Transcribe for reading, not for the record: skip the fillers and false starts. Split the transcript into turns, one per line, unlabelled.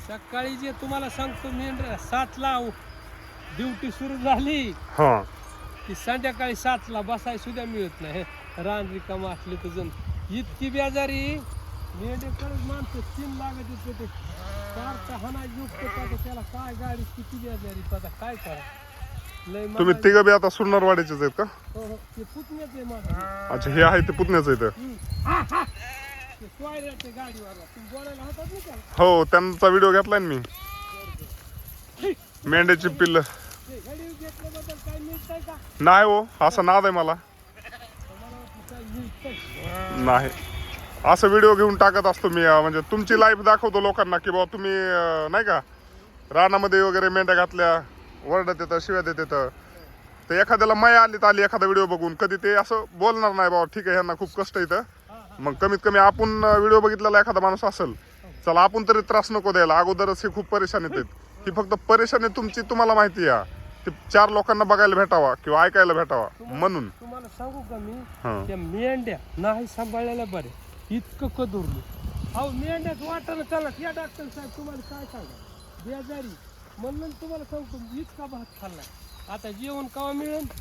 सकाळी जे तुम्हाला सांगतो मी 7ला ड्युटी सुरू झाली
हा
की संध्याकाळी 7ला बसाय सुद्धा मिळत नाही. रान रिकामा असले तर जण इतकी बेजारी मेंढ्याकडेच माणसं 3 लागत येते ते कारचा हना युक्त त्याला काय गाडी किती बेजारी आता काय करा. लय
तुम्ही तिघं बी आता सुरनरवाडीचेच आहेत का?
हो हो ते पुतण्याच आहे माझं.
अच्छा हे आहे ते पुतण्याचं इथं.
ते सोयऱ्याच्या गाडीवाला तुम्ही बोलायला होतात ना त्याला.
हो त्यांचा व्हिडिओ घेतलाय ना मी. मेंढ्याची पिल्ल
ते गाडी घेतल्याबद्दल काय मिळतंय का?
नाही हो, असा नाद आहे मला.
मला वाटलं काय मिळतंय.
नाही असं व्हिडिओ घेऊन टाकत असतो मी, म्हणजे तुमची लाईफ दाखवतो लोकांना की बाबा तुम्ही नाही का रानामध्ये वगैरे मेंढ्या घातल्या, वरडत येतं, शिव्या देत येतं. तर एखाद्याला माया आली तर आली एखादा व्हिडिओ बघून, कधी ते असं बोलणार नाही बाबा ठीक आहे ह्यांना खूप कष्ट येतं. मग कमीत कमी आपण व्हिडिओ बघितलेला एखादा माणूस असेल, चला आपण तरी त्रास नको द्यायला. अगोदरच हे खूप परेशानीत आहेत. ही फक्त परेशानी तुमची तुम्हाला माहिती आहे, ते 4 लोकांना बघायला भेटावा किंवा ऐकायला भेटावा म्हणून.
तुम्हाला सांगू का मी
हा.
त्या मेंढ्या नाही सांभाळलेल्या बरे इतकं कदुरली. अहो मेंढ्याच वाटायला चला या डॉक्टर साहेब तुम्हाला काय सांगा बेजारी म्हणून तुम्हाला सांगतो इतका भात खाल्लाय. आता जेवण केव्हा मिळेल